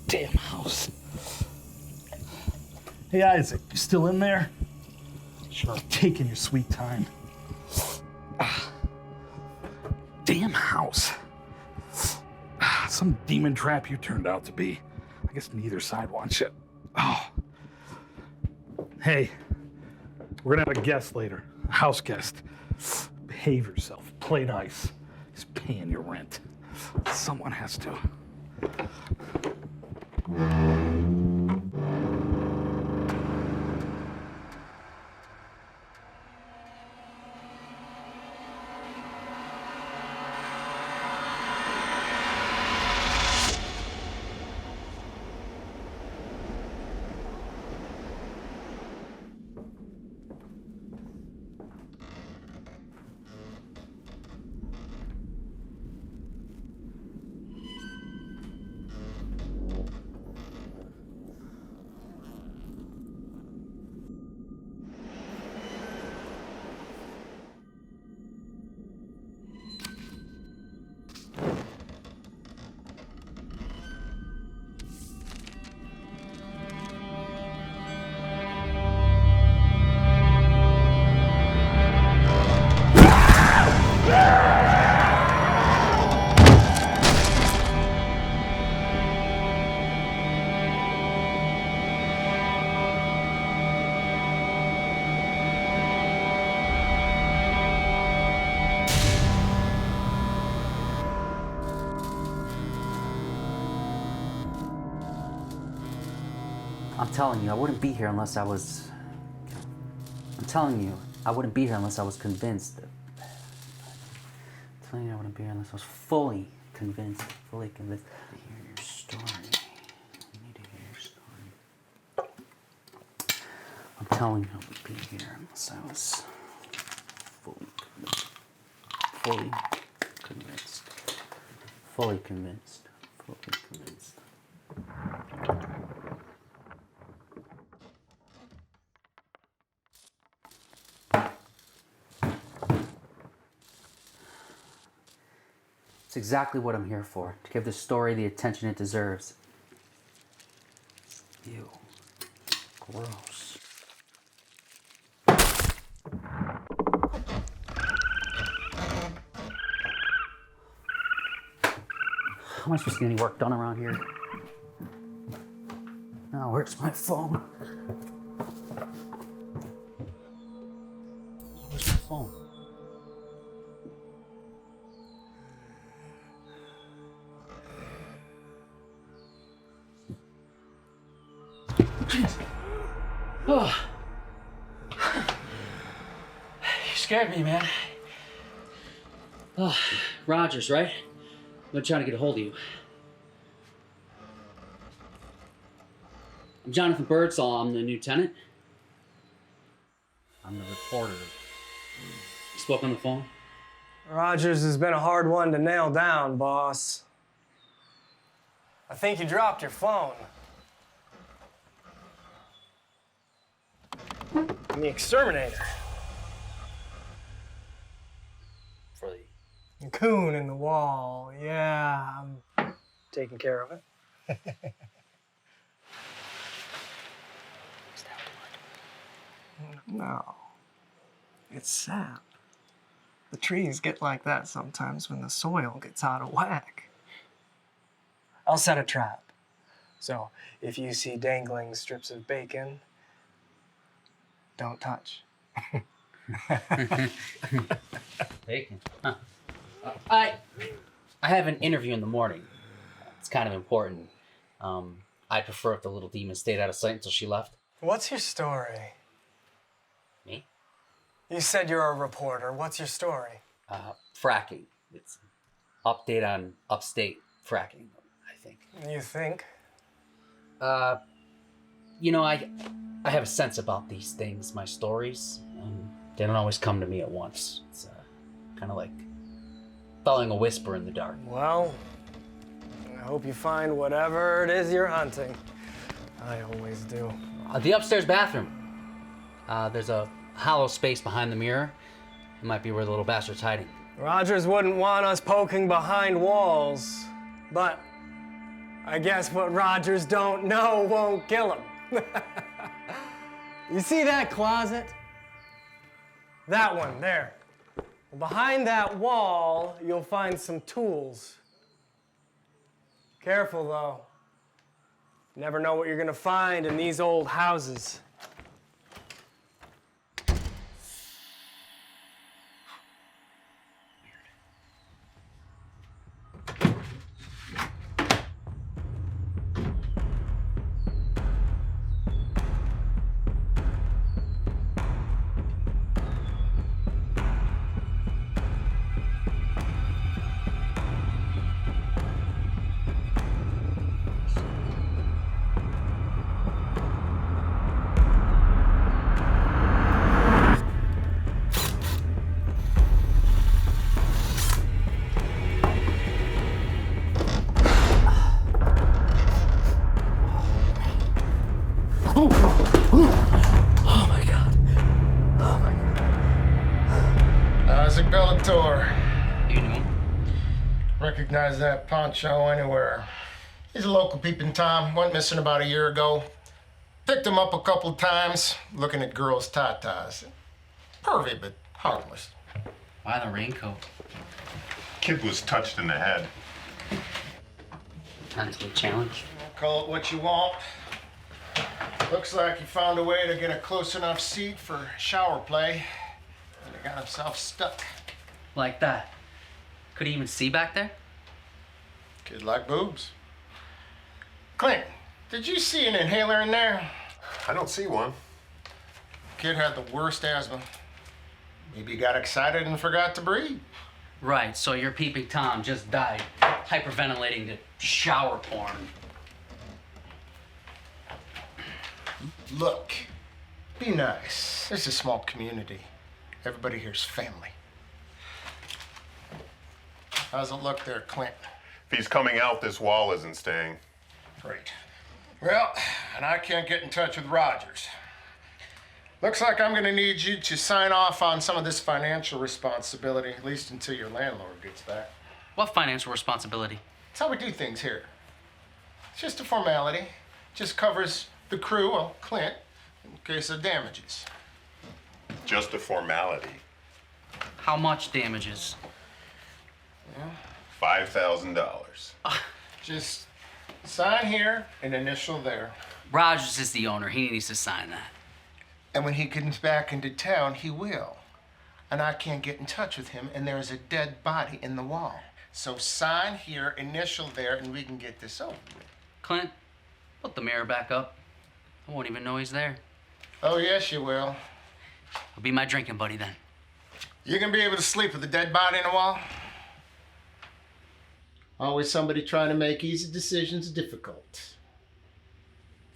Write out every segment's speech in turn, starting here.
Damn house. Hey, Isaac, you still in there? Sure. Taking your sweet time. Damn house. Some demon trap you turned out to be. I guess neither side wants you. Oh. Hey, we're gonna have a guest later. A house guest. Behave yourself. Play nice. He's paying your rent. Someone has to. I'm telling you, I wouldn't be here unless I was... I'm telling you, I wouldn't be here unless I was convinced. I'm telling you, I wouldn't be here unless I was fully convinced. Fully convinced. I need to hear your story. I need to hear your story. I'm telling you, I wouldn't be here unless I was fully convinced. Fully convinced. Fully convinced. Fully convinced. It's exactly what I'm here for, to give this story the attention it deserves. Ew. Gross. Am I supposed to get any work done around here? Oh, where's my phone? Where's my phone? Oh. You scared me, man. Oh, Rogers, right? I've been trying to get a hold of you. I'm Jonathan Birdsall. I'm the new tenant. I'm the reporter. You spoke on the phone? Rogers has been a hard one to nail down, boss. I think you dropped your phone. I'm the Exterminator. For the... Coon in the wall. Yeah, I'm taking care of it. Is that blood? No. It's sap. The trees get like that sometimes when the soil gets out of whack. I'll set a trap. So if you see dangling strips of bacon, don't touch. Bacon. Huh. I have an interview in the morning. It's kind of important. I prefer if the little demon stayed out of sight until she left. What's your story? Me? You said you're a reporter. What's your story? Fracking. It's an update on upstate fracking, I think. You think? You know, I have a sense about these things, my stories. They don't always come to me at once. It's kind of like following a whisper in the dark. Well, I hope you find whatever it is you're hunting. I always do. The upstairs bathroom. There's a hollow space behind the mirror. It might be where the little bastard's hiding. Rogers wouldn't want us poking behind walls, but I guess what Rogers don't know won't kill him. You see that closet? That one, there. Behind that wall, you'll find some tools. Careful, though. Never know what you're gonna find in these old houses. You knew him? Recognize that poncho anywhere. He's a local peeping Tom. Went missing about a year ago. Picked him up a couple times, looking at girls' tatas. Pervy, but harmless. Why the raincoat? Kid was touched in the head. Mentally challenged. Call it what you want. Looks like he found a way to get a close enough seat for shower play. And he got himself stuck. Like that. Could he even see back there? Kid like boobs. Clint, did you see an inhaler in there? I don't see one. Kid had the worst asthma. Maybe he got excited and forgot to breathe. Right, so your peeping Tom just died, hyperventilating to shower porn. Look, be nice. This is a small community. Everybody here's family. How's it look there, Clint? If he's coming out, this wall isn't staying. Great. Well, and I can't get in touch with Rogers. Looks like I'm gonna need you to sign off on some of this financial responsibility, at least until your landlord gets back. What financial responsibility? That's how we do things here. It's just a formality. Just covers the crew, well, Clint, in case of damages. Just a formality. How much damages? $5,000. Just sign here and initial there. Rogers is the owner. He needs to sign that. And when he comes back into town, he will. And I can't get in touch with him, and there's a dead body in the wall. So sign here, initial there, and we can get this over with. Clint, put the mirror back up. I won't even know he's there. Oh, yes, you will. He'll be my drinking buddy then. You gonna be able to sleep with a dead body in the wall? Always somebody trying to make easy decisions difficult.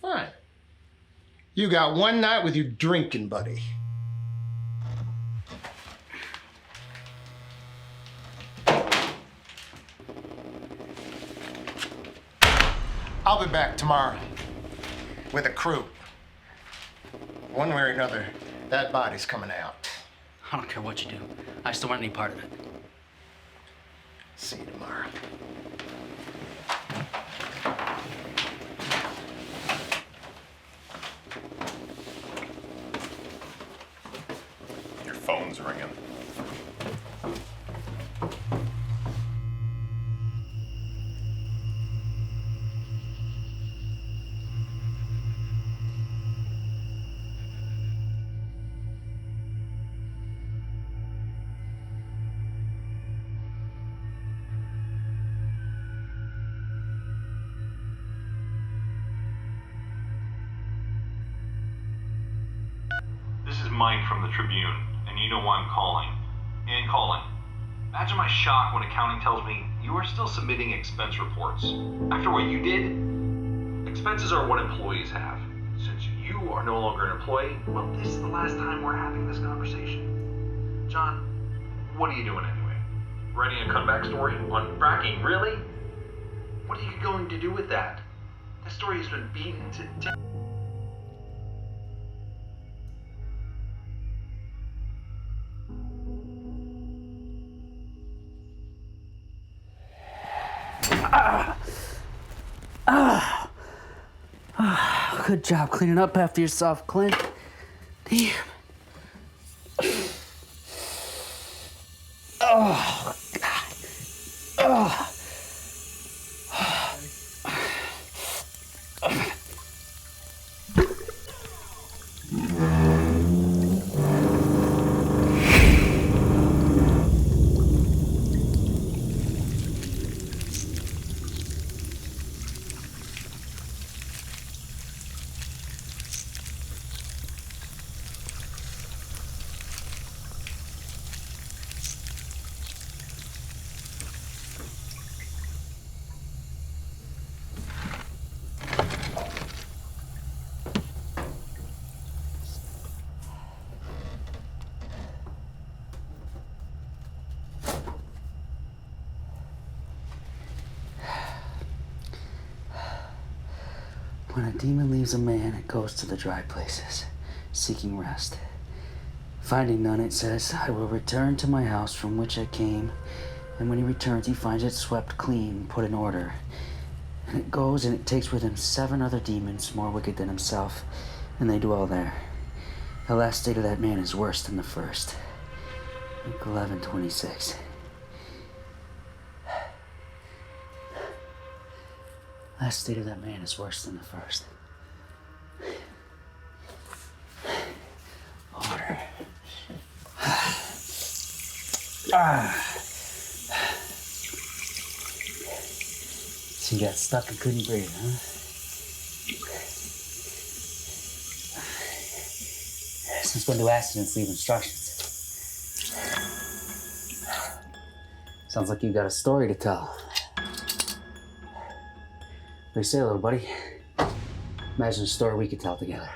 Fine. You got one night with your drinking buddy. I'll be back tomorrow with a crew. One way or another, that body's coming out. I don't care what you do. I still want any part of it. See you tomorrow. Your phone's ringing. This is Mike from the Tribune, and you know why I'm calling. And calling. Imagine my shock when accounting tells me you are still submitting expense reports. After what you did, expenses are what employees have. Since you are no longer an employee, well, this is the last time we're having this conversation. John, what are you doing anyway? Writing a comeback story on fracking, really? What are you going to do with that? That story has been beaten to death. Good job cleaning up after yourself, Clint. Damn. Oh, God. Oh. When a demon leaves a man, it goes to the dry places, seeking rest. Finding none, it says, I will return to my house from which I came. And when he returns, he finds it swept clean, put in order. And it goes and it takes with him 7 other demons more wicked than himself, and they dwell there. The last state of that man is worse than the first. Luke 11:26. Last state of that man is worse than the first. Water. So you got stuck and couldn't breathe, huh? Since when do accidents leave instructions? Sounds like you got a story to tell. What do you say, little buddy? Imagine a story we could tell together.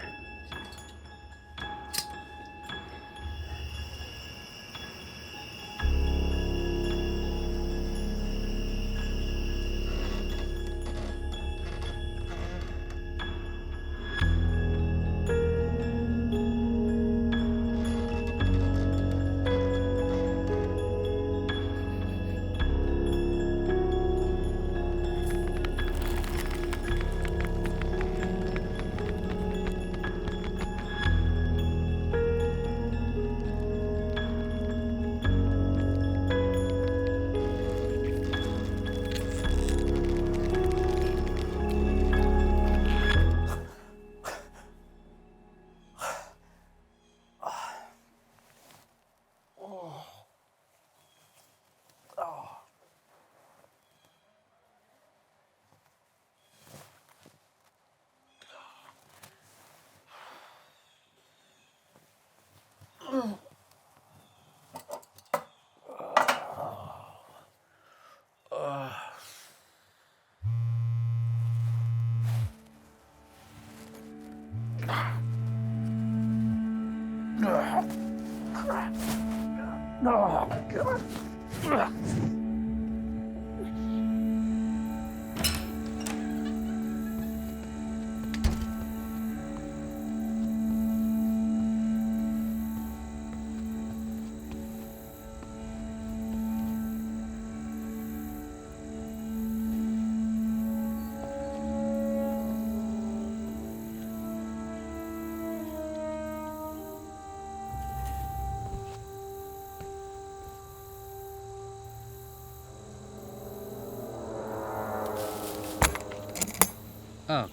Oh,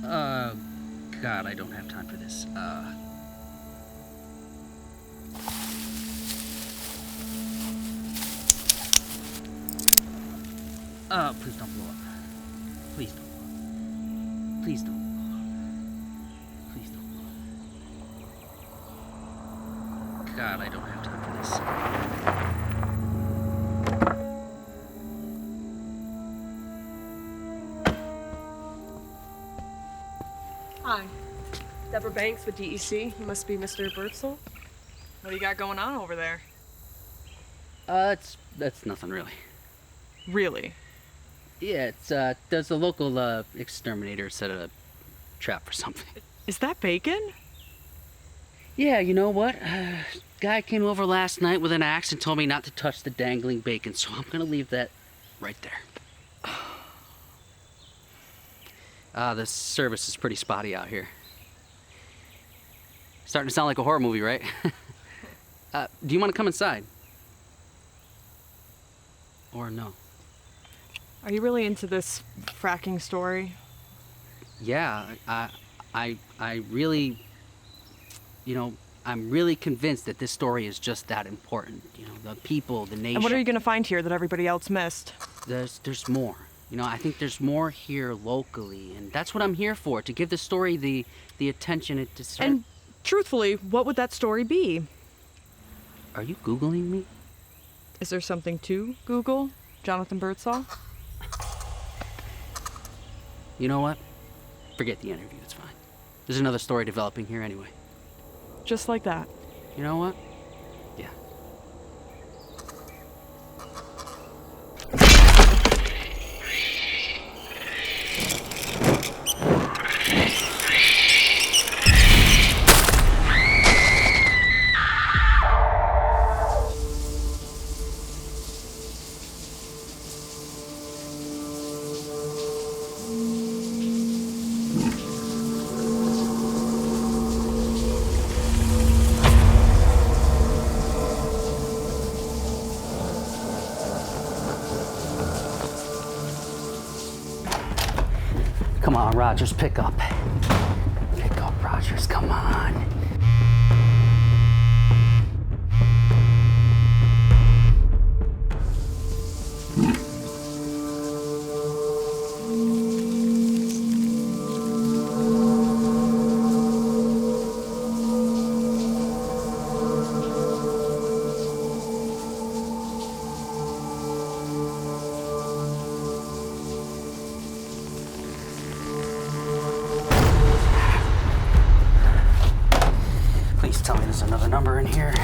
God. God, I don't have time for this. Please don't blow up. Please don't blow up. Please don't blow up. Please don't blow up. God, I don't have time for this. Hi. Deborah Banks with DEC. You must be Mr. Birdsall. What do you got going on over there? That's nothing really. Really? Yeah, it's, there's a local, exterminator set a trap for something. Is that bacon? Yeah, you know what? Guy came over last night with an axe and told me not to touch the dangling bacon, so I'm gonna leave that right there. The service is pretty spotty out here. Starting to sound like a horror movie, right? Do you want to come inside? Or no? Are you really into this fracking story? Yeah, I really, I'm really convinced that this story is just that important. The people, the nation. And what are you going to find here that everybody else missed? There's more. I think there's more here locally, and that's what I'm here for, to give the story the attention it deserves. And truthfully, what would that story be? Are you Googling me? Is there something to Google, Jonathan Birdsall? You know what? Forget the interview, it's fine. There's another story developing here anyway. Just like that. You know what? Yeah. Come on, Rogers, pick up. Pick up, Rogers, come on. Please tell me there's another number in here.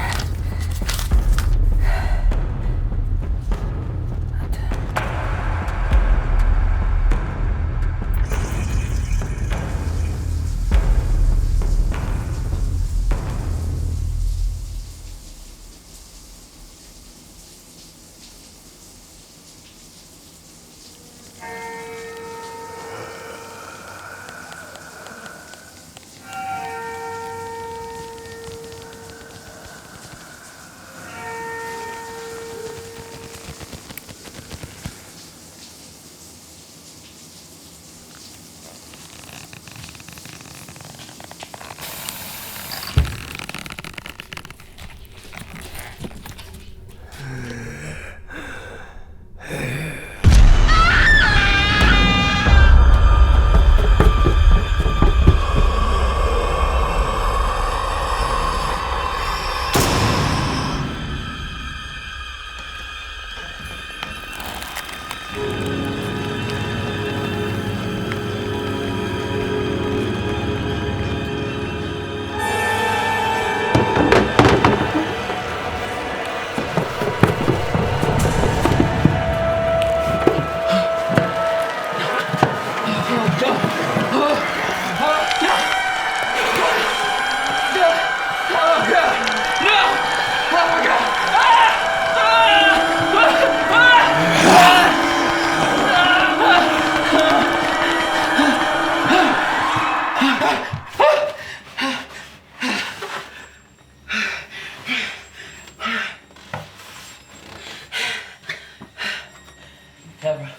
Deborah.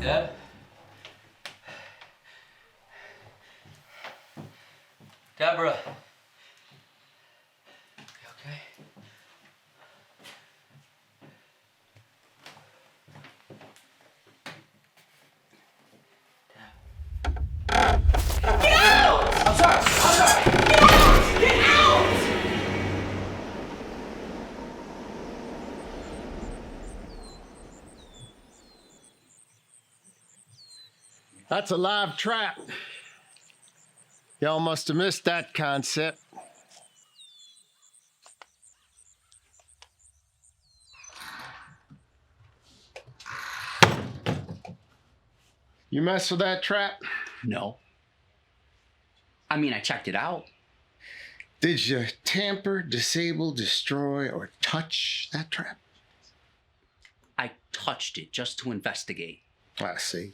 Deb? Deborah. You okay? Get out! I'm sorry! Get out! Get out! That's a live trap. Y'all must have missed that concept. You mess with that trap? No. I mean, I checked it out. Did you tamper, disable, destroy, or touch that trap? touched it just to investigate. I see.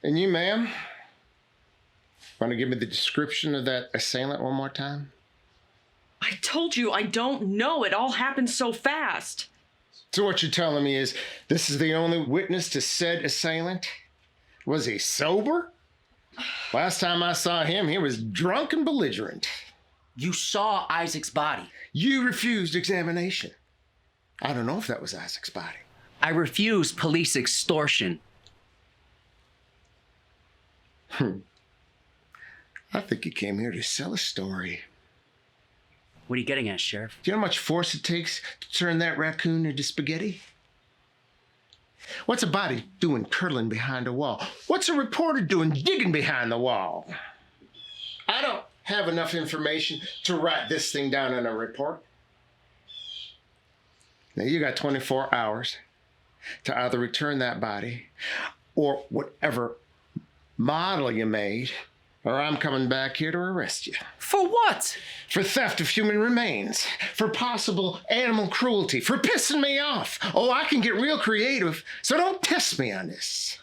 And you, ma'am, want to give me the description of that assailant one more time? I told you I don't know. It all happened so fast. So what you're telling me is this is the only witness to said assailant? Was he sober? Last time I saw him, he was drunk and belligerent. You saw Isaac's body. You refused examination. I don't know if that was Isaac's body. I refuse police extortion. I think he came here to sell a story. What are you getting at, Sheriff? Do you know how much force it takes to turn that raccoon into spaghetti? What's a body doing curling behind a wall? What's a reporter doing digging behind the wall? I don't have enough information to write this thing down in a report. Now you got 24 hours to either return that body or whatever model you made, or I'm coming back here to arrest you. For what? For theft of human remains, for possible animal cruelty, for pissing me off. Oh, I can get real creative, so don't test me on this.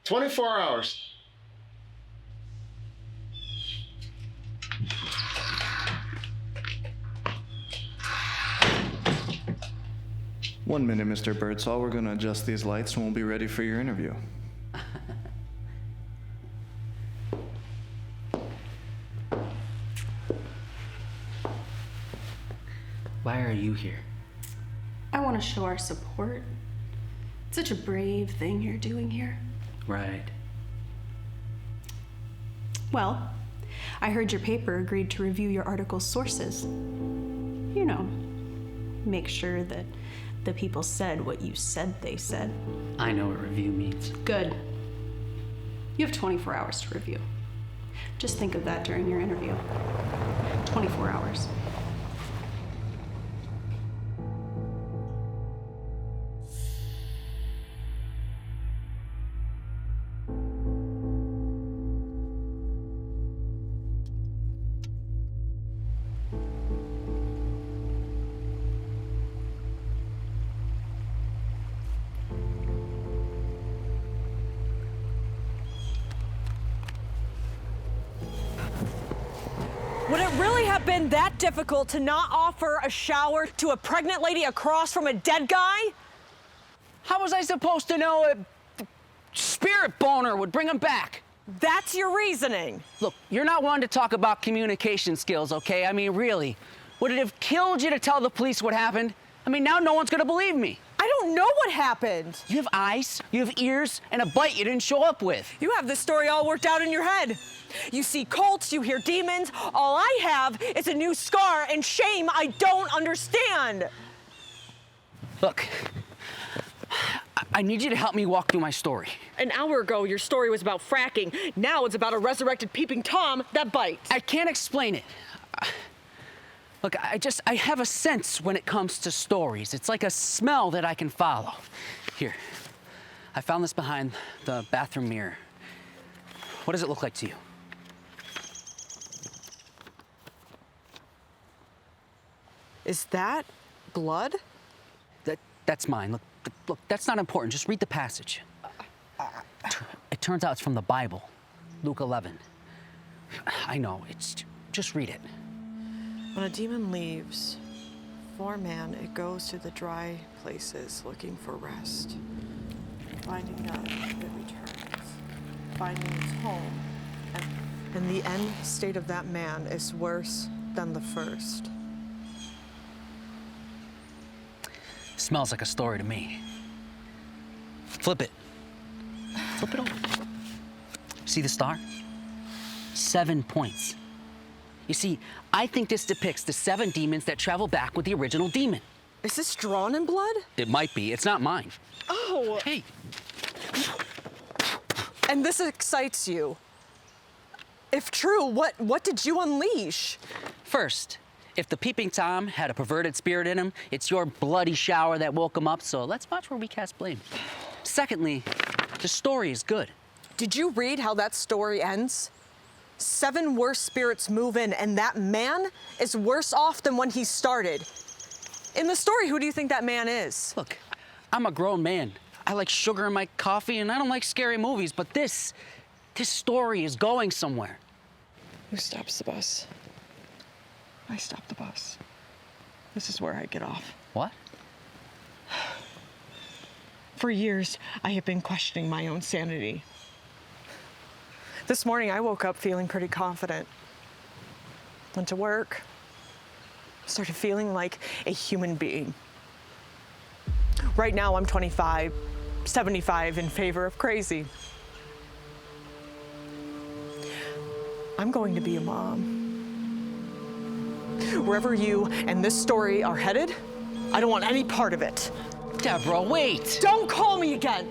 24 hours. One minute, Mr. Birdsall. We're going to adjust these lights and we'll be ready for your interview. Why are you here? I want to show our support. It's such a brave thing you're doing here. Right. Well, I heard your paper agreed to review your article's sources. You know, make sure that the people said what you said they said. I know what review means. Good. You have 24 hours to review. Just think of that during your interview. 24 hours. Would it really have been that difficult to not offer a shower to a pregnant lady across from a dead guy? How was I supposed to know a spirit boner would bring him back? That's your reasoning. Look, you're not one to talk about communication skills, okay? I mean, really. Would it have killed you to tell the police what happened? I mean, now no one's gonna believe me. I don't know what happened. You have eyes, you have ears, and a bite you didn't show up with. You have this story all worked out in your head. You see cults, you hear demons. All I have is a new scar and shame I don't understand. Look, I need you to help me walk through my story. An hour ago, your story was about fracking. Now it's about a resurrected peeping Tom that bites. I can't explain it. Look, I have a sense when it comes to stories. It's like a smell that I can follow. Here, I found this behind the bathroom mirror. What does it look like to you? Is that blood? That's mine. Look, that's not important. Just read the passage. It turns out it's from the Bible, Luke 11. I know, just read it. When a demon leaves, for man, it goes to the dry places looking for rest. Finding none, it returns, finding its home. And the end state of that man is worse than the first. Smells like a story to me. Flip it. Flip it over. See the star? 7 points. You see, I think this depicts the 7 demons that travel back with the original demon. Is this drawn in blood? It might be. It's not mine. Oh. Hey. And this excites you. If true, what did you unleash? First, if the peeping Tom had a perverted spirit in him, it's your bloody shower that woke him up, so let's watch where we cast blame. Secondly, the story is good. Did you read how that story ends? 7 worse spirits move in, and that man is worse off than when he started. In the story, who do you think that man is? Look, I'm a grown man. I like sugar in my coffee, and I don't like scary movies, but this story is going somewhere. Who stops the bus? I stop the bus. This is where I get off. What? For years, I have been questioning my own sanity. This morning, I woke up feeling pretty confident. Went to work. Started feeling like a human being. Right now, I'm 25, 75 in favor of crazy. I'm going to be a mom. Wherever you and this story are headed, I don't want any part of it. Deborah, wait! Don't call me again!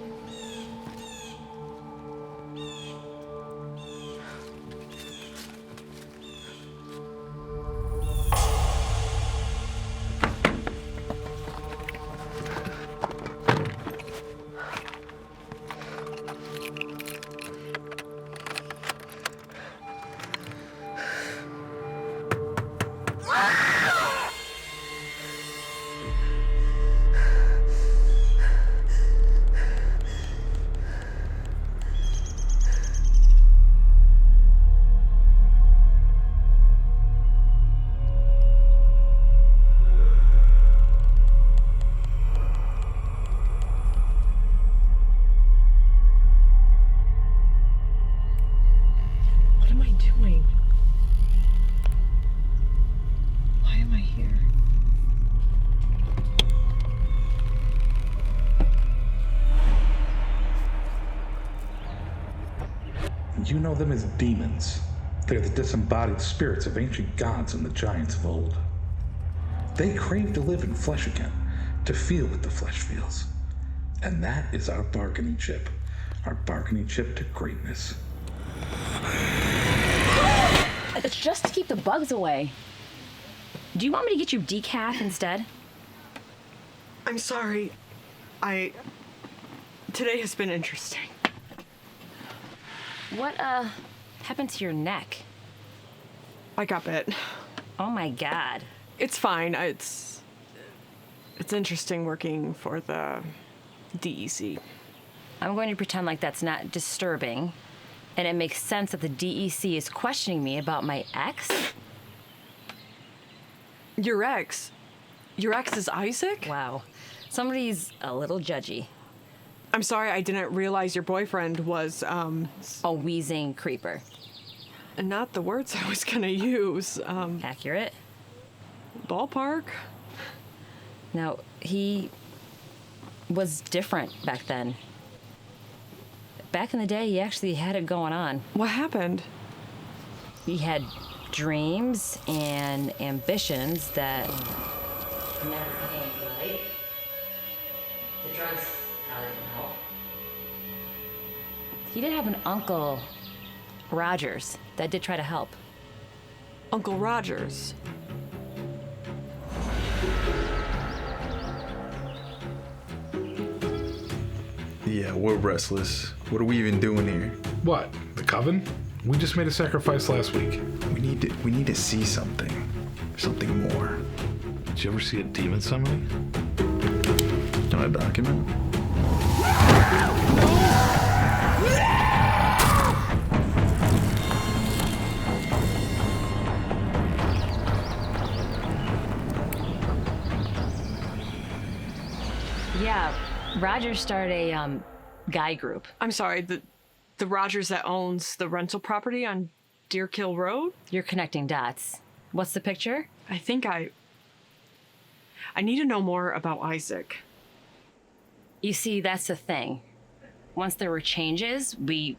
You know them as demons. They're the disembodied spirits of ancient gods and the giants of old. They crave to live in flesh again, to feel what the flesh feels. And that is our bargaining chip to greatness. It's just to keep the bugs away. Do you want me to get you decaf instead? I'm sorry. Today has been interesting. What, happened to your neck? I got bit. Oh my God. It's fine. It's interesting working for the DEC. I'm going to pretend like that's not disturbing, and it makes sense that the DEC is questioning me about my ex. Your ex? Your ex is Isaac? Wow. Somebody's a little judgy. I'm sorry, I didn't realize your boyfriend was, a wheezing creeper. And not the words I was gonna use. Accurate. Ballpark. Now, he was different back then. Back in the day, he actually had it going on. What happened? He had dreams and ambitions that never came to light. The drugs probably didn't help. He did have an uncle, Rogers, that did try to help. Uncle Rogers? Yeah, we're restless. What are we even doing here? What? The coven? We just made a sacrifice last week. We need to see something. Something more. Did you ever see a demon summoning? Can I document? Yeah, Rogers started a guy group. I'm sorry, the Rogers that owns the rental property on Deerkill Road? You're connecting dots. What's the picture? I think I need to know more about Isaac. You see, that's the thing. Once there were changes, we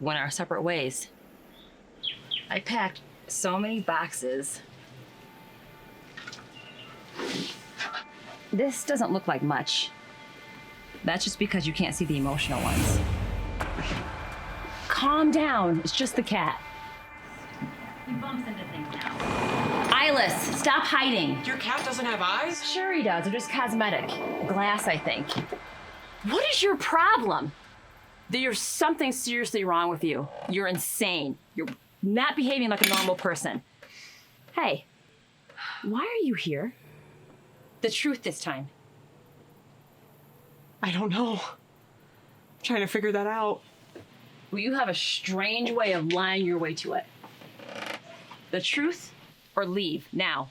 went our separate ways. I packed so many boxes. This doesn't look like much. That's just because you can't see the emotional ones. Calm down, it's just the cat. He bumps into things now. Eyeless, stop hiding. Your cat doesn't have eyes? Sure he does, they're just cosmetic. Glass, I think. What is your problem? There's something seriously wrong with you. You're insane. You're not behaving like a normal person. Hey, why are you here? The truth this time. I don't know. I'm trying to figure that out. Well, you have a strange way of lying your way to it. The truth or leave now.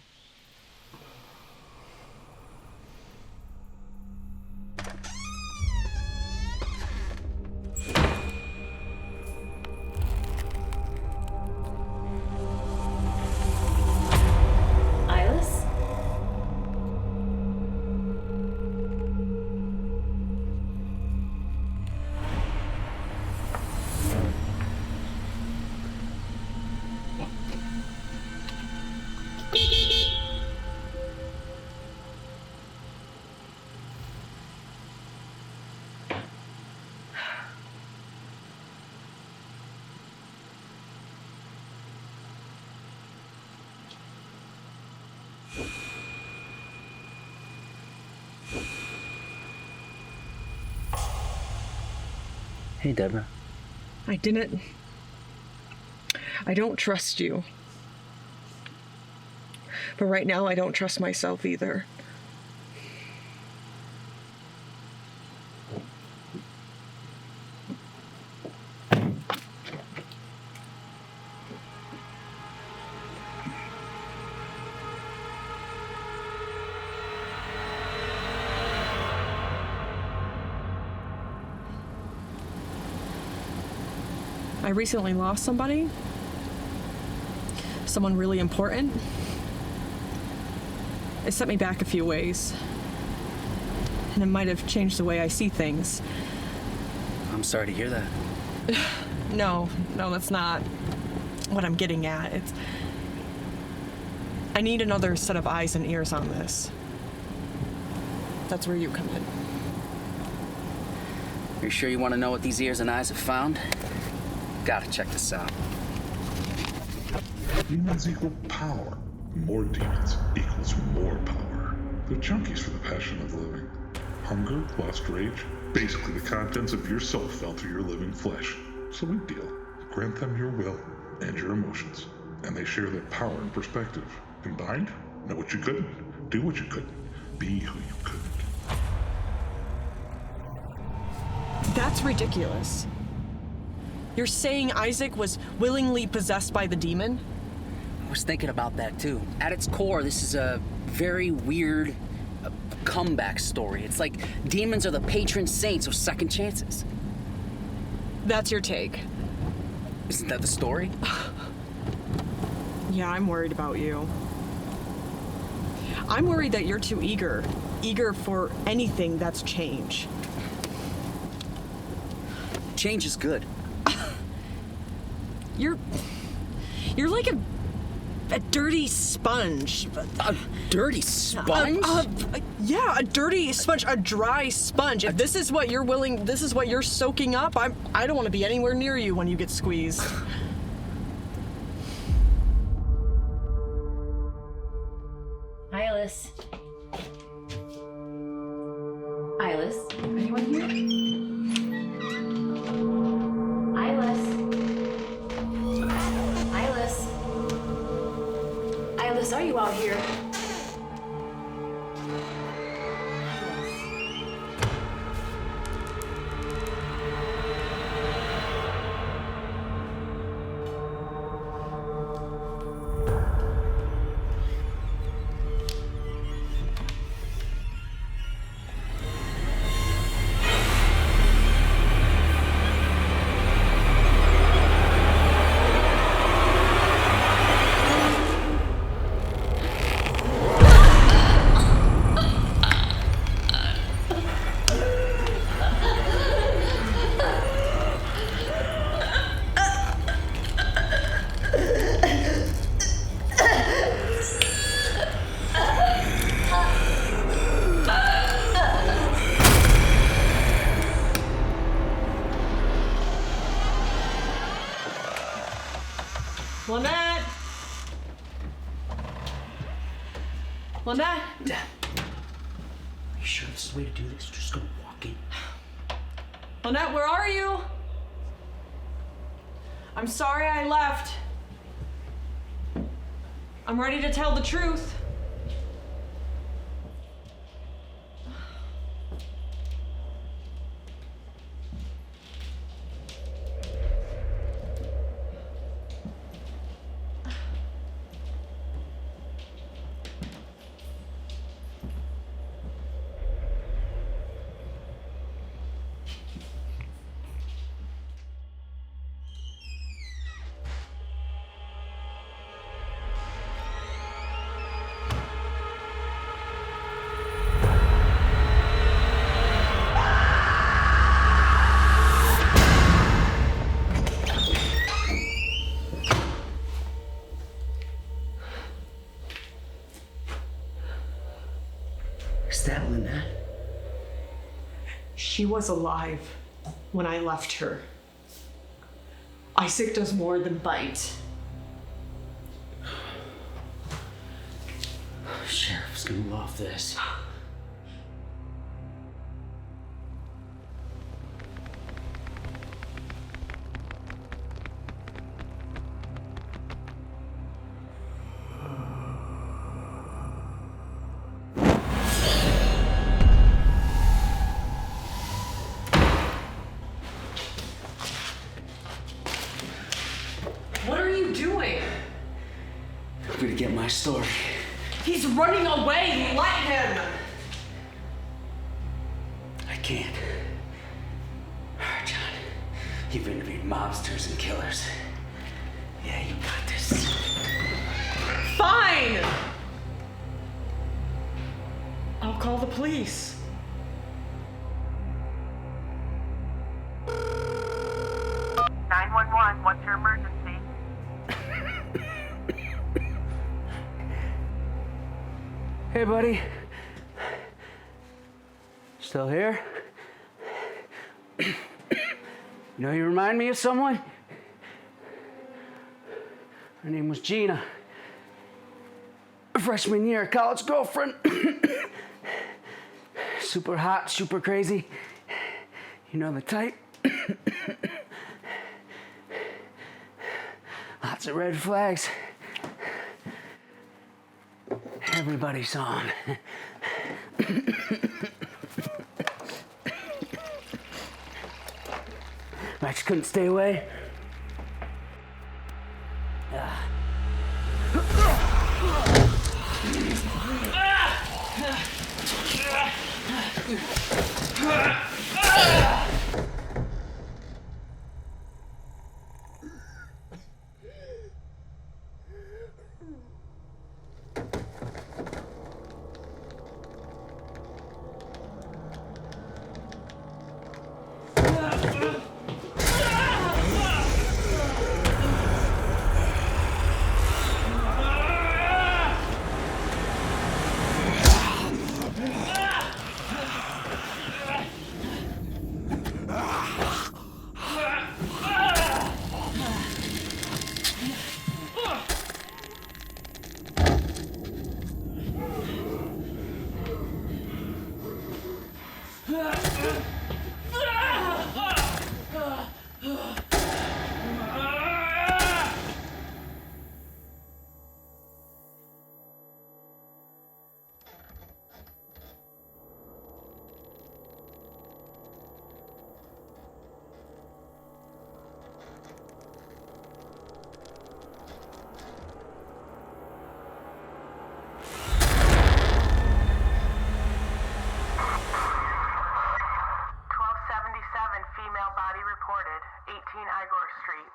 Hey, Deborah. I don't trust you. But right now, I don't trust myself either. I recently lost somebody. Someone really important. It set me back a few ways. And it might have changed the way I see things. I'm sorry to hear that. No, that's not what I'm getting at. I need another set of eyes and ears on this. That's where you come in. You sure you want to know what these ears and eyes have found? Gotta check this out. Demons equal power. More demons equals more power. They're junkies for the passion of living. Hunger, lust, rage, basically the contents of your soul fell through your living flesh. So we deal. Grant them your will and your emotions. And they share their power and perspective. Combined, know what you couldn't, do what you couldn't, be who you couldn't. That's ridiculous. You're saying Isaac was willingly possessed by the demon? I was thinking about that too. At its core, this is a very weird comeback story. It's like demons are the patron saints of second chances. That's your take. Isn't that the story? Yeah, I'm worried about you. I'm worried that you're too eager for anything that's change. Change is good. You're like a dirty sponge. A dirty sponge? Yeah, a dirty sponge, a dry sponge. If this is what you're soaking up, I don't want to be anywhere near you when you get squeezed. Hi, Alice. Alice, are you in here? Alice, are you out here? Lynette! Are you sure this is the way to do this? We're just gonna walk in. Lynette, where are you? I'm sorry I left. I'm ready to tell the truth. Is that Lynette? She was alive when I left her. Isaac does more than bite. Sheriff's gonna love this. What are you doing? I'm gonna get my story. He's running away. Let him. I can't. John, you've interviewed mobsters and killers. Yeah, you got this. Fine. I'll call the police. What's your emergency? Hey, buddy. Still here? You know, you remind me of someone? Her name was Janna. Freshman year, college girlfriend. Super hot, super crazy. You know the type. Lots of red flags. Everybody saw him. I just couldn't stay away.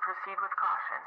Proceed with caution.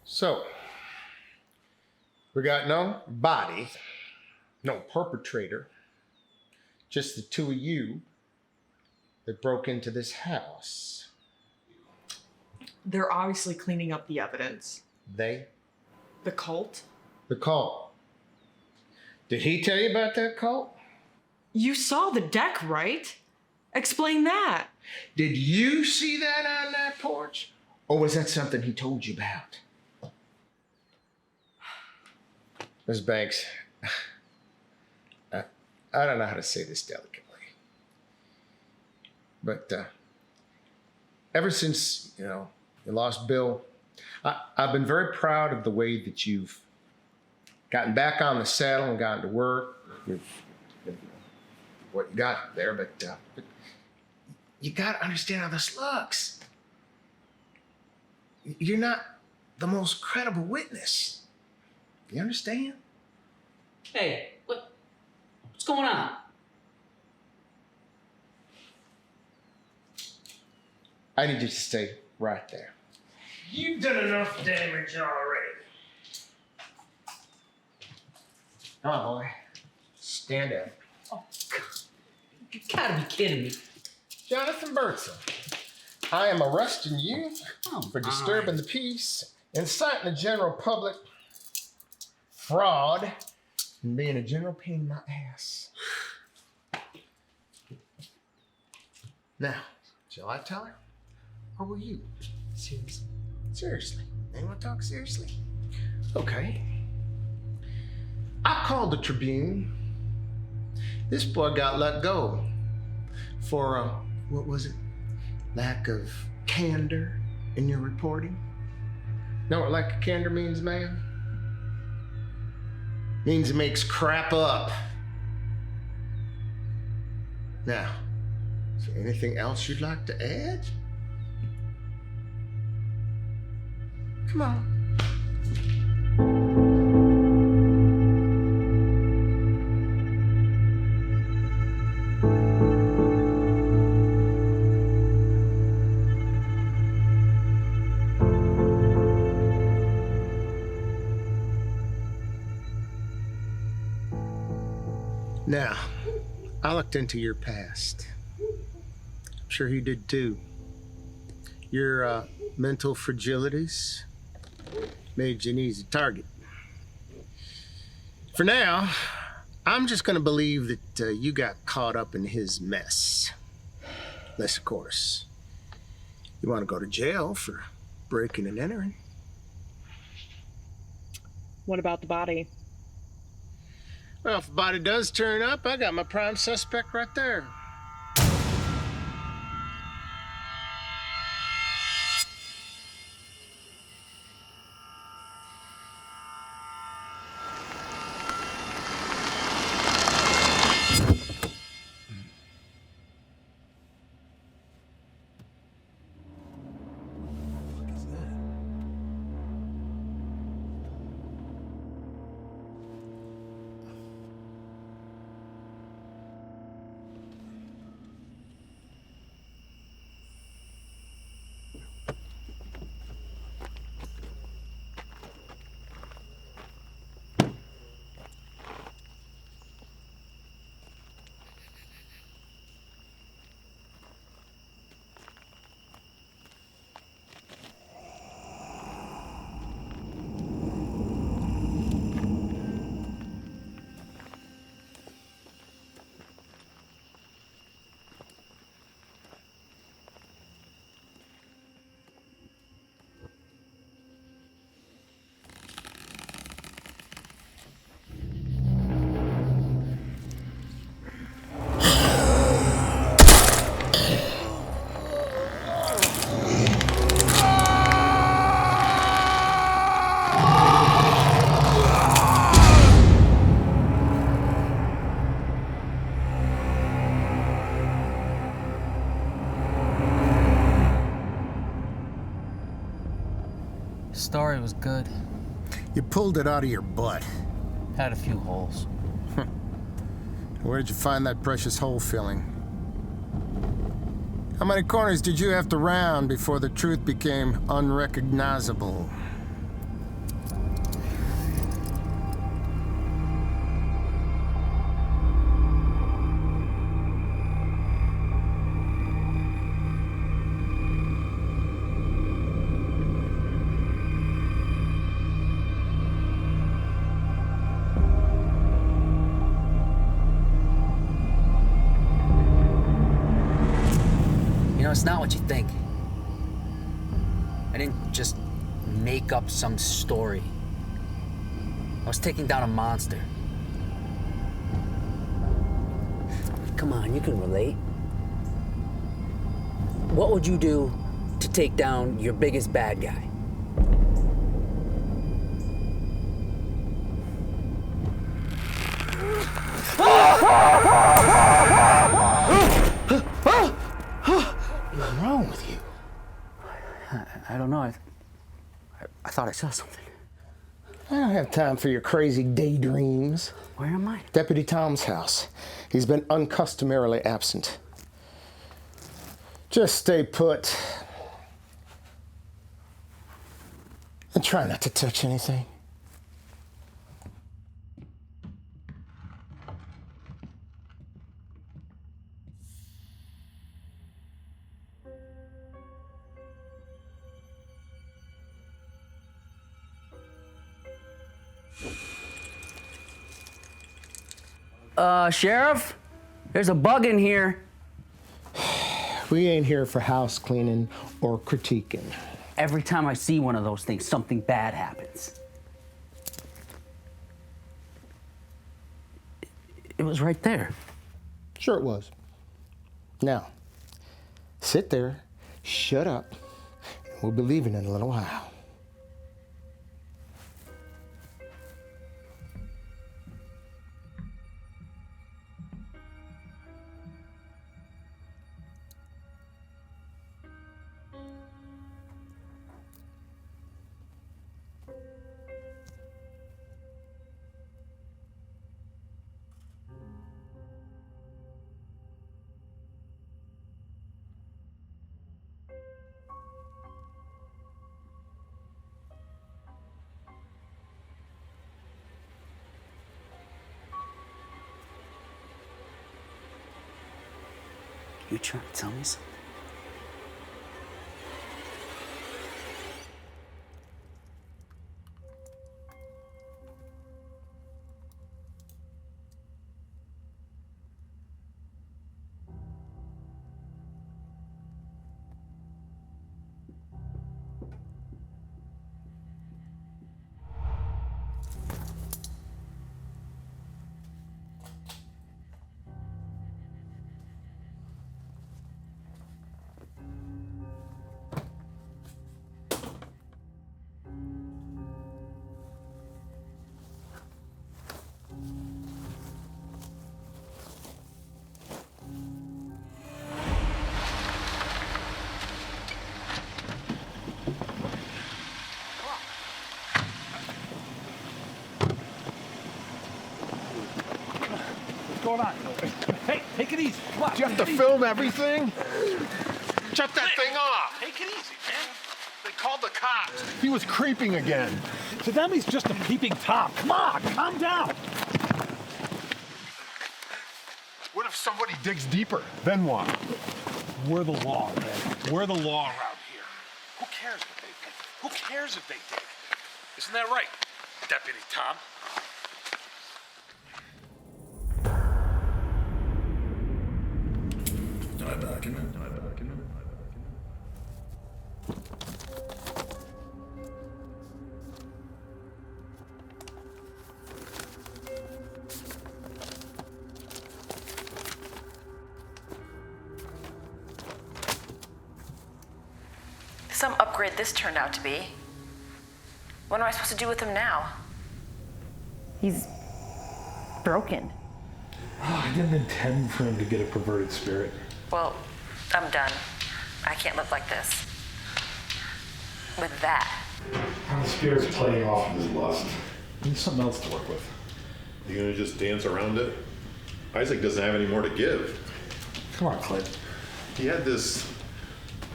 So, We got no body, no perpetrator, just the two of you that broke into this house. They're obviously cleaning up the evidence. They? The cult? The cult. Did he tell you about that cult? You saw the deck, right? Explain that. Did you see that on that porch? Or was that something he told you about? Ms. Banks, I don't know how to say this delicately. But ever since, you lost Bill, I've been very proud of the way that you've gotten back on the saddle and gotten to work. What you got there, but you got to understand how this looks. You're not the most credible witness. You understand? Hey, what's going on? I need you to stay right there. You've done enough damage already. Come on, boy. Stand up. Oh, God. You gotta be kidding me. Jonathan Birdsall, I am arresting you for disturbing the peace, inciting the general public, fraud, and being a general pain in my ass. Now, shall I tell her? Or will you? Seriously? Seriously? They want to talk seriously? Okay. I called the Tribune. This boy got let go for, what was it? Lack of candor in your reporting. Know what lack of candor means, man? Means it makes crap up. Now, is there anything else you'd like to add? Come on. Now, I looked into your past. I'm sure he did too. Your mental fragilities made you an easy target. For now, I'm just gonna believe that you got caught up in his mess. Unless, of course, you want to go to jail for breaking and entering. What about the body? Well, if the body does turn up, I got my prime suspect right there. Story was good. You pulled it out of your butt. Had a few holes. Where did you find that precious hole filling? How many corners did you have to round before the truth became unrecognizable? It's not what you think. I didn't just make up some story. I was taking down a monster. Come on, you can relate. What would you do to take down your biggest bad guy? What's wrong with you? I don't know. I thought I saw something. I don't have time for your crazy daydreams. Where am I? Deputy Tom's house. He's been uncustomarily absent. Just stay put. And try not to touch anything. Sheriff? There's a bug in here. We ain't here for house cleaning or critiquing. Every time I see one of those things, something bad happens. It was right there. Sure it was. Now, sit there, shut up, and we'll be leaving in a little while. You trying to tell me something? What's going on? Hey, take it easy. Come on. Do you have to film everything? Shut that thing off! Take it easy, man. They called the cops. He was creeping again. To them, he's just a peeping Tom. Come on, calm down. What if somebody digs deeper? Then what? We're the law, man. We're the law around here. Who cares what they think? Who cares if they dig? Isn't that right, Deputy Tom? Some upgrade this turned out to be. What am I supposed to do with him now? He's broken. I didn't intend for him to get a perverted spirit. Well, I'm done. I can't live like this. With that. The spirit's playing off of his lust. He needs something else to work with. You gonna just dance around it? Isaac doesn't have any more to give. Come on, Clint. He had this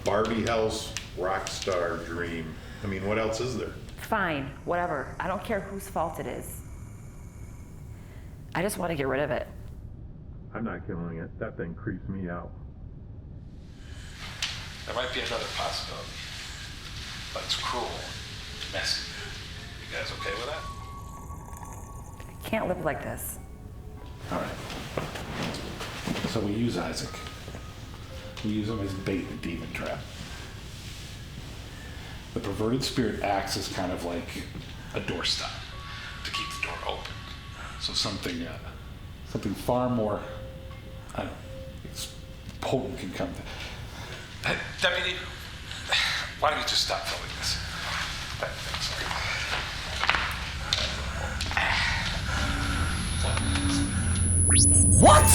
Barbie house rock star dream. I mean, what else is there? Fine, whatever. I don't care whose fault it is. I just want to get rid of it. I'm not killing it. That thing creeps me out. There might be another possibility. But it's cruel, messy. You guys okay with that? I can't live like this. All right. So we use Isaac. We use them as bait in a demon trap. The perverted spirit acts as kind of like a doorstop to keep the door open. So something far more, I don't know, it's potent can come to. Deputy, why don't you just stop filming this? What?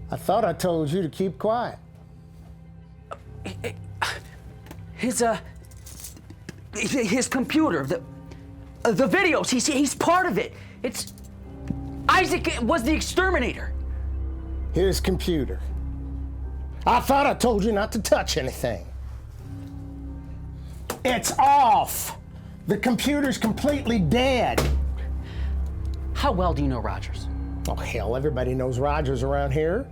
I thought I told you to keep quiet. His computer, the videos, he's part of it. It's Isaac was the exterminator. His computer. I thought I told you not to touch anything. It's off. The computer's completely dead. How well do you know Rogers? Oh, hell, everybody knows Rogers around here.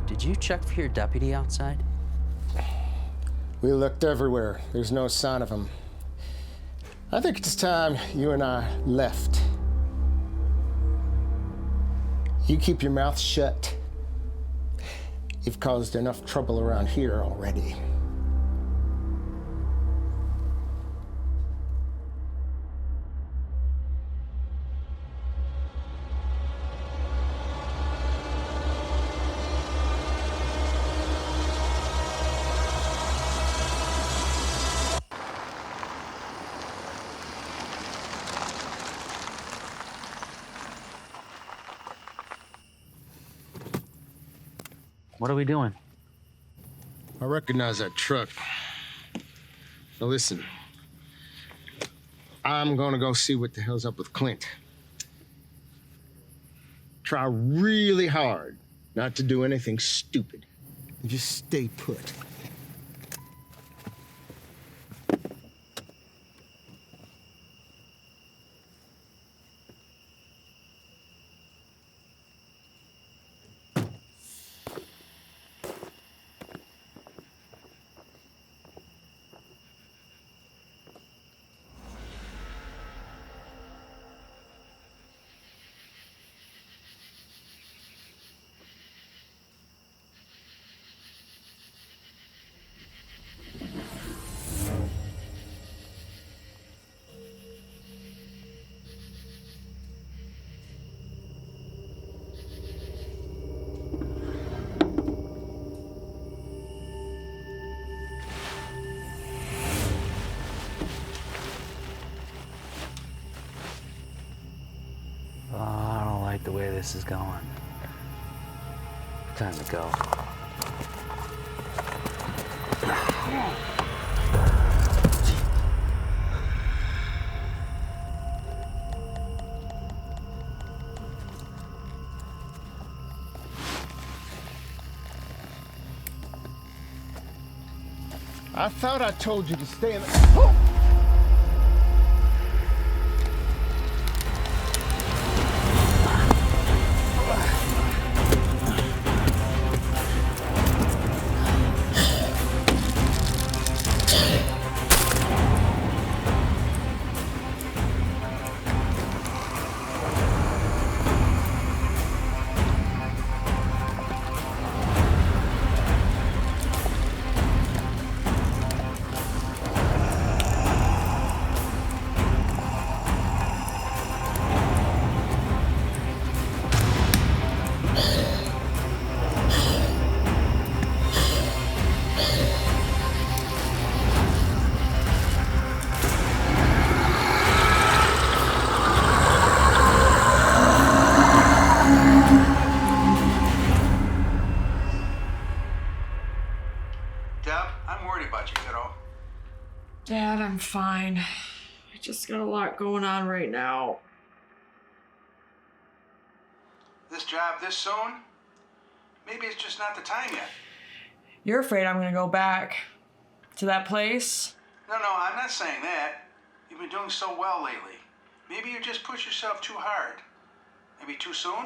Did you check for your deputy outside? We looked everywhere. There's no sign of him. I think it's time you and I left. You keep your mouth shut. You've caused enough trouble around here already. What are we doing? I recognize that truck. Now listen, I'm gonna go see what the hell's up with Clint. Try really hard not to do anything stupid. And just stay put. The way this is going. Time to go. I thought I told you to stay in the... Dad, I'm fine. I just got a lot going on right now. This job this soon? Maybe it's just not the time yet. You're afraid I'm gonna go back to that place? No, I'm not saying that. You've been doing so well lately. Maybe you just push yourself too hard. Maybe too soon?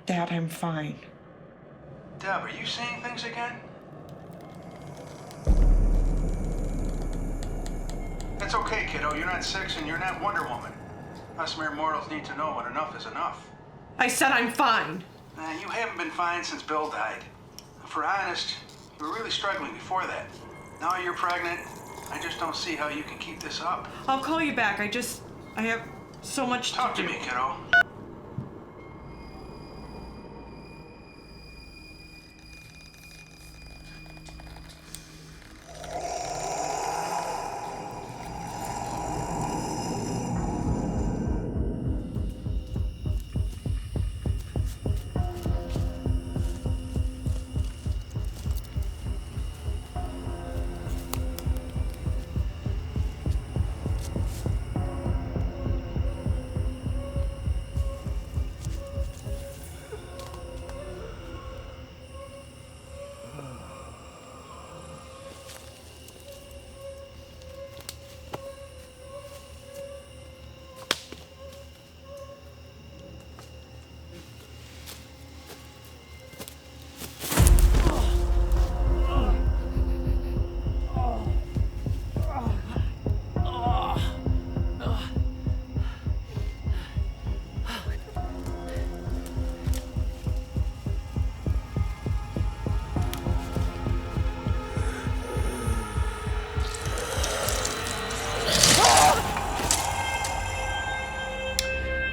Dad, I'm fine. Deb, are you saying things again? That's okay, kiddo. You're not six and you're not Wonder Woman. Us mere mortals need to know when enough is enough. I said I'm fine. You haven't been fine since Bill died. If we're honest, you were really struggling before that. Now you're pregnant. I just don't see how you can keep this up. I'll call you back. I have so much Talk to to do. me, kiddo.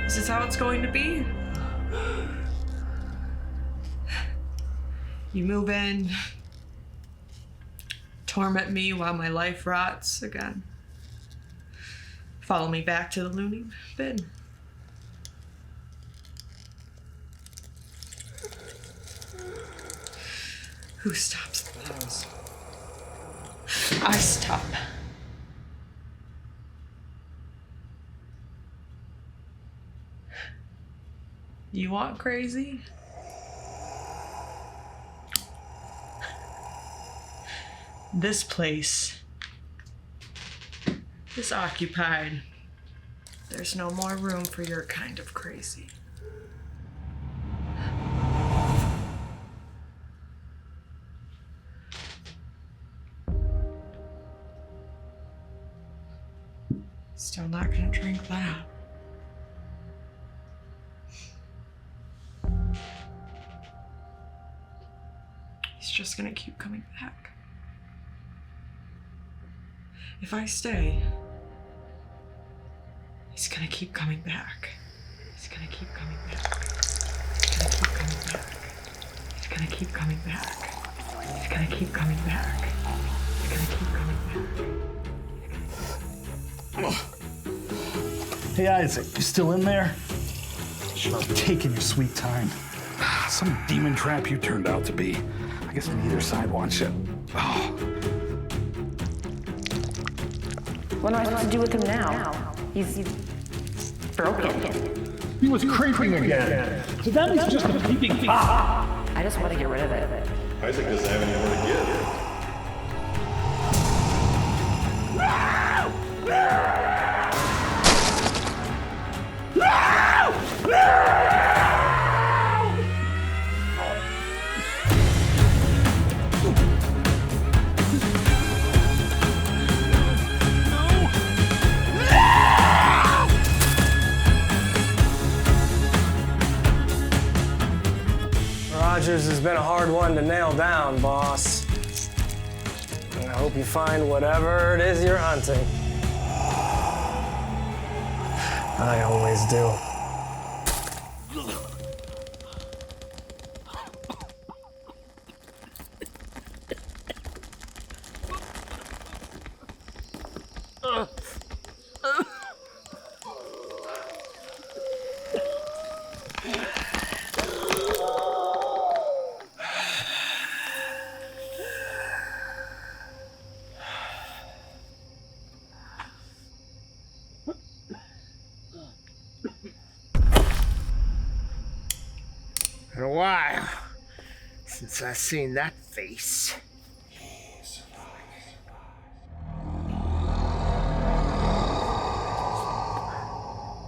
Is this how it's going to be? You move in, torment me while my life rots again. Follow me back to the loony bin. Who stops the blows? I stop. You want crazy? This place is occupied. There's no more room for your kind of crazy. Still not gonna drink that. He's just gonna keep coming back. If I stay, he's gonna keep coming back. He's gonna keep coming back. He's gonna keep coming back. He's gonna keep coming back. He's gonna keep coming back. He's gonna keep coming back. Hey, Isaac, you still in there? Should have taken your sweet time. Some demon trap you turned out to be. I guess neither side wants you. Oh. What am I supposed to do with him now? He's broken. He was creeping again. So that means just a peeping Tom. I just want to get rid of it. Isaac doesn't have anywhere to get. Rogers has been a hard one to nail down, boss. And I hope you find whatever it is you're hunting. I always do. In a while since I've seen that face.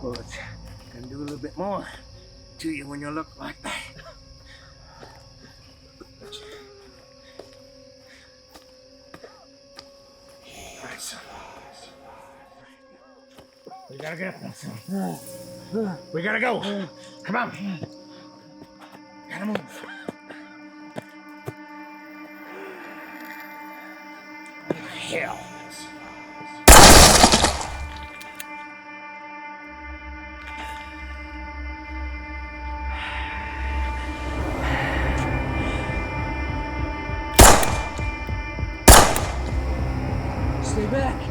But can do a little bit more to you when you look like that. Right, son. gotta get this. We gotta go. Come on. Gotta move. Hell. Stay back.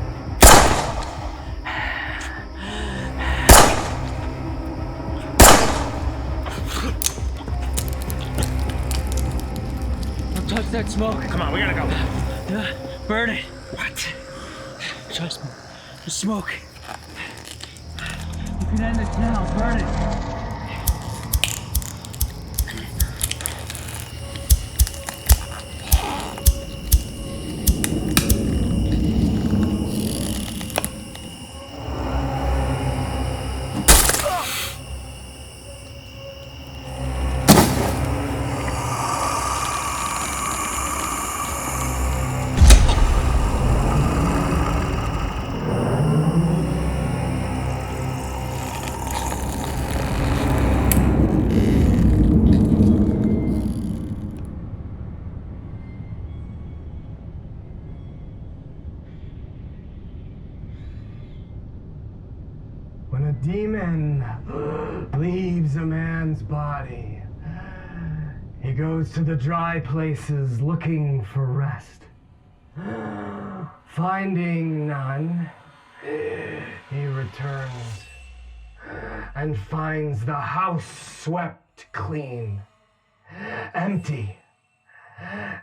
Don't touch that smoke. Come on, we gotta go. Burn it. What? Trust me. The smoke. You can end this now. Burn it. When a demon leaves a man's body, he goes to the dry places looking for rest. Finding none, he returns and finds the house swept clean, empty,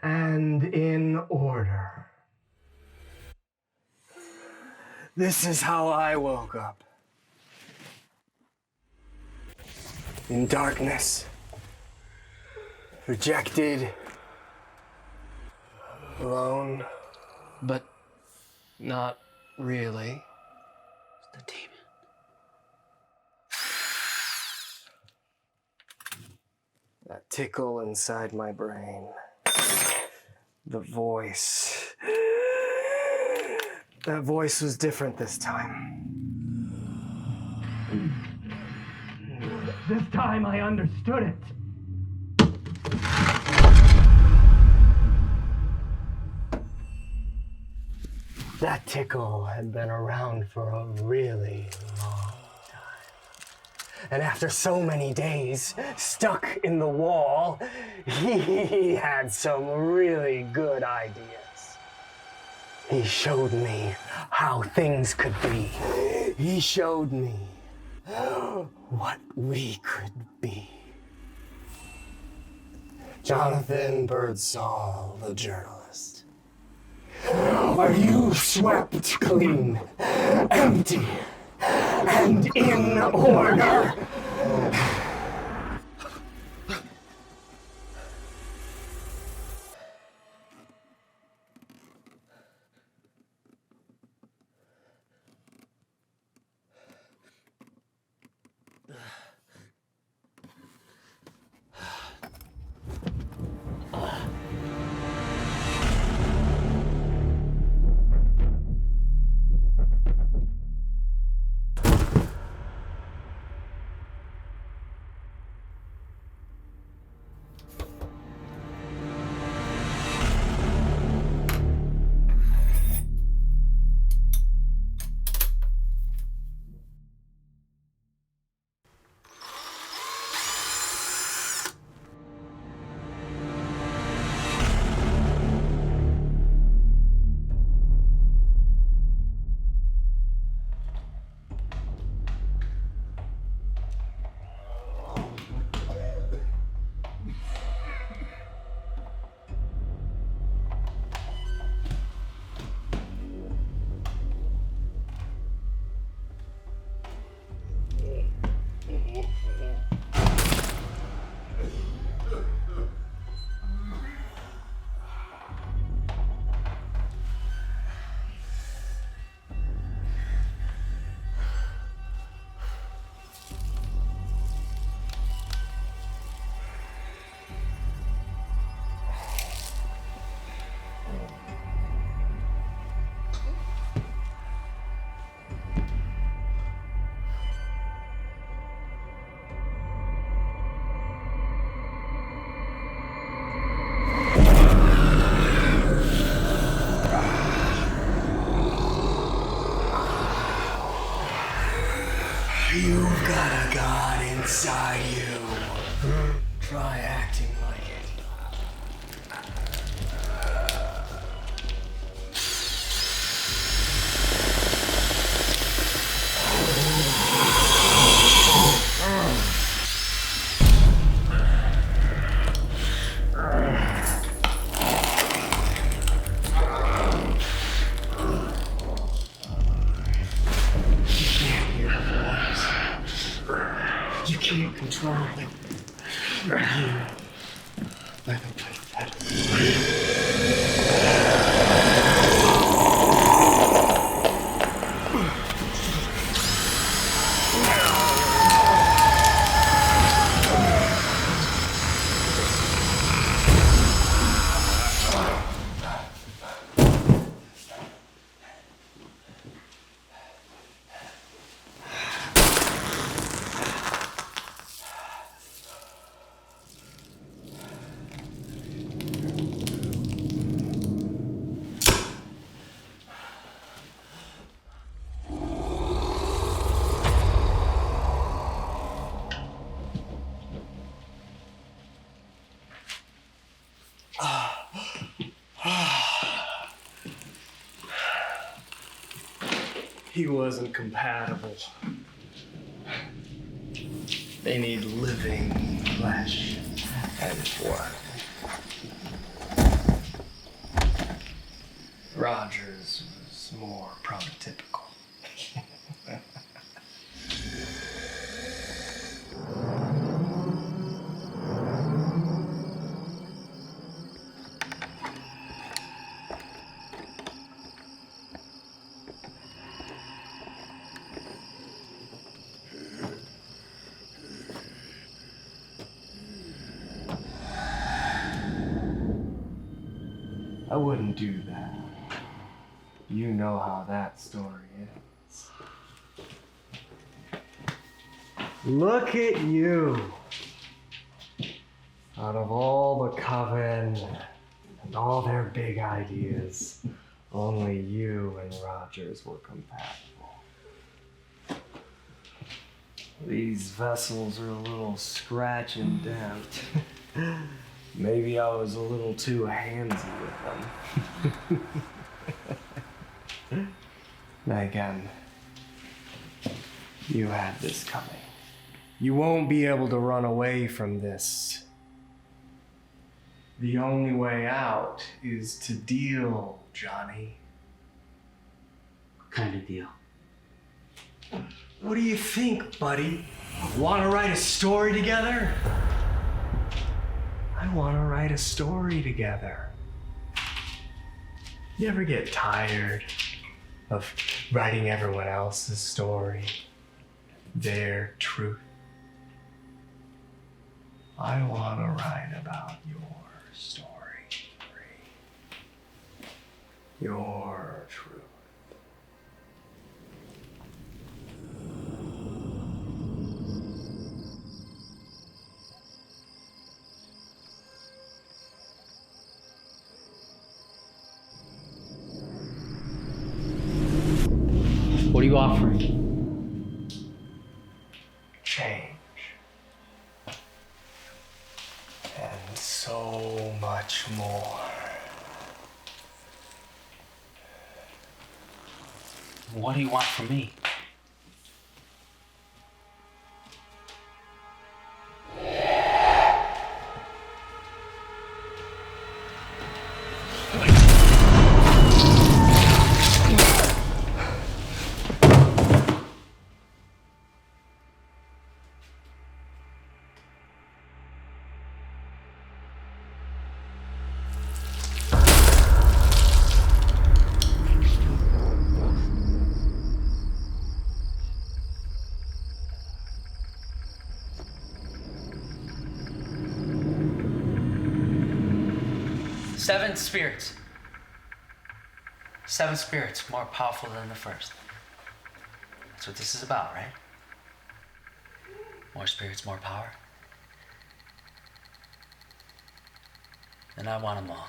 and in order. This is how I woke up. In darkness, rejected, alone, but not really. The demon. That tickle inside my brain. The voice. That voice was different this time. This time I understood it. That tickle had been around for a really long time. And after so many days stuck in the wall, he had some really good ideas. He showed me how things could be. He showed me what we could be. Jonathan Birdsall, the journalist. Are you swept clean, empty, and in order? You've got a god inside you. Try acting like it. You can't control it. You let him play that. He wasn't compatible. They need living flesh and blood. Rogers was more prototypical. I wouldn't do that. You know how that story is. Look at you. Out of all the coven and all their big ideas, only you and Rogers were compatible. These vessels are a little scratch and dent. Maybe I was a little too handsy with them. Megan, you had this coming. You won't be able to run away from this. The only way out is to deal, Johnny. What kind of deal? What do you think, buddy? Want to write a story together? I want to write a story together. You ever get tired of writing everyone else's story? Their truth? I want to write about your story. Your truth. What are you offering? Change. And so much more. What do you want from me? Seven spirits. 7 spirits more powerful than the first. That's what this is about, right? More spirits, more power. Then I want them all.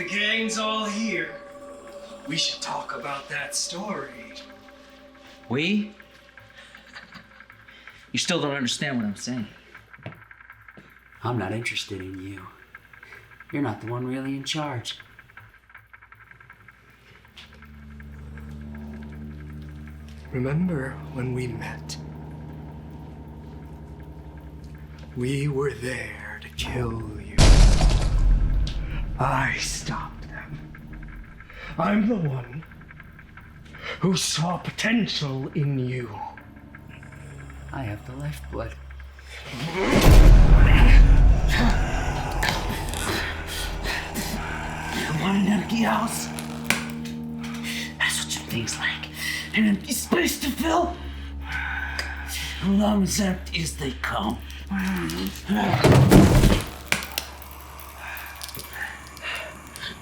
the gang's all here, we should talk about that story. We? You still don't understand what I'm saying. I'm not interested in you. You're not the one really in charge. Remember when we met? We were there to kill you. I stopped them. I'm the one who saw potential in you. I have the lifeblood. You want an empty house? That's what your thing's like. An empty space to fill? As long as empty as they come.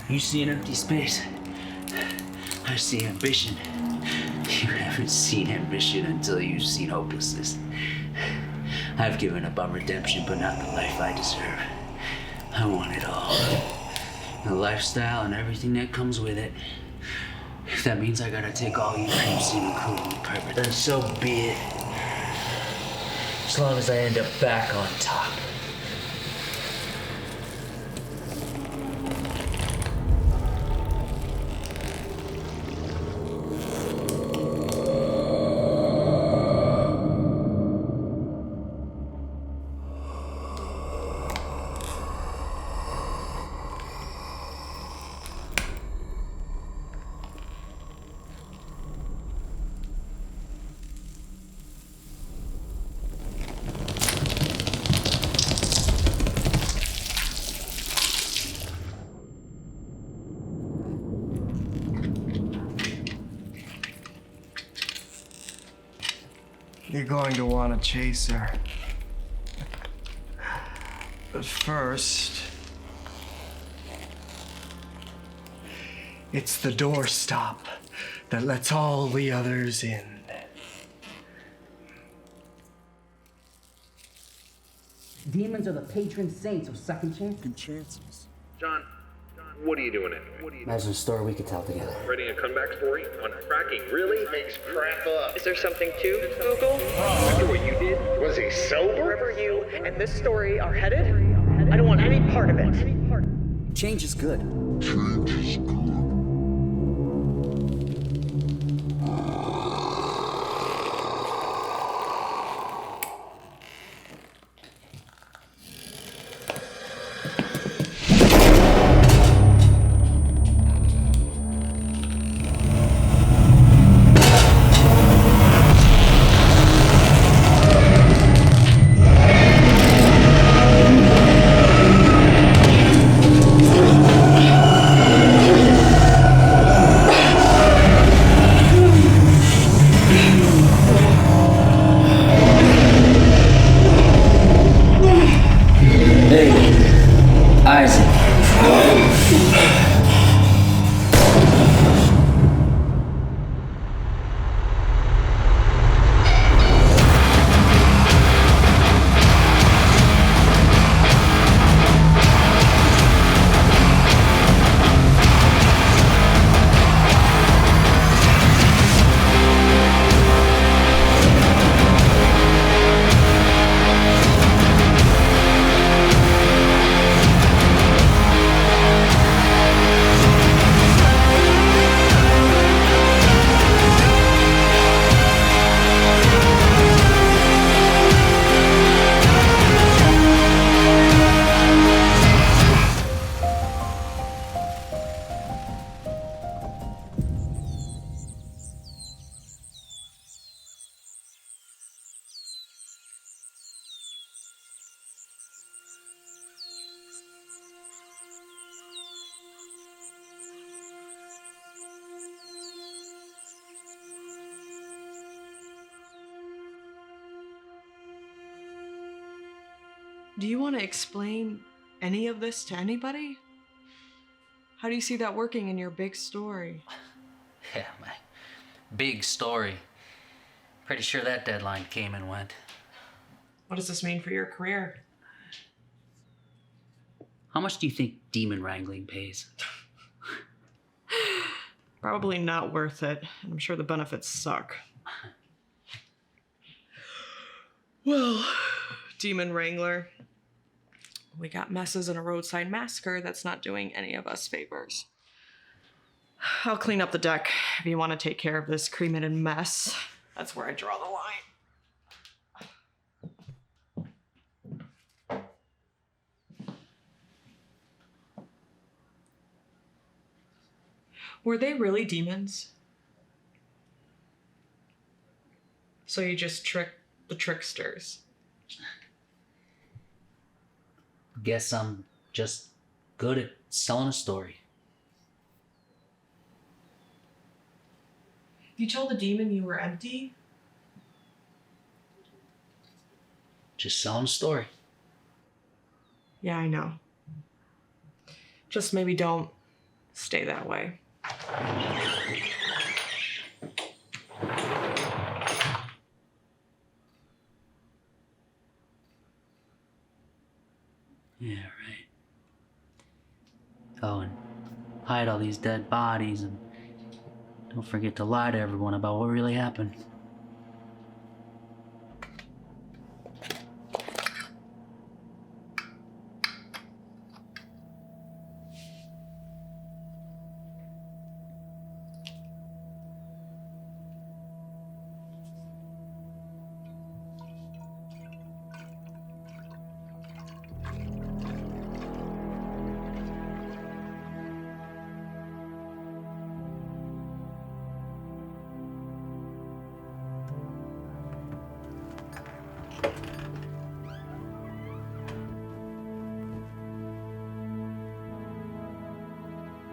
You see an empty space. I see ambition. You haven't seen ambition until you've seen hopelessness. I've given up on redemption, but not the life I deserve. I want it all. The lifestyle and everything that comes with it. If that means I gotta take all you dreams and include me perfect, then so be it. As long as I end up back on top. You're going to want to chase her. But first, it's the doorstop that lets all the others in. Demons are the patron saints of second chances. John, what are you doing anyway? Imagine a story we could tell together. Writing a comeback story on fracking really makes crap up. Is there something to Google? After what you did? Was he sober? Wherever you and this story are headed, I don't want any part of it. Change is good. Do you want to explain any of this to anybody? How do you see that working in your big story? Yeah, my big story. Pretty sure that deadline came and went. What does this mean for your career? How much do you think demon wrangling pays? Probably not worth it. I'm sure the benefits suck. Well, Demon Wrangler, we got messes in a roadside massacre that's not doing any of us favors. I'll clean up the deck if you want to take care of this cremated mess. That's where I draw the line. Were they really demons? So you just tricked the tricksters? Guess I'm just good at selling a story. You told the demon you were empty? Just selling a story. Yeah, I know. Just maybe don't stay that way. Yeah, right. Oh, and hide all these dead bodies, and don't forget to lie to everyone about what really happened.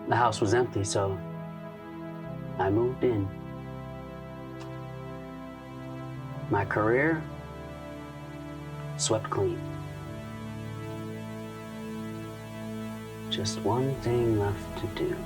The house was empty, so I moved in. My career swept clean. Just one thing left to do.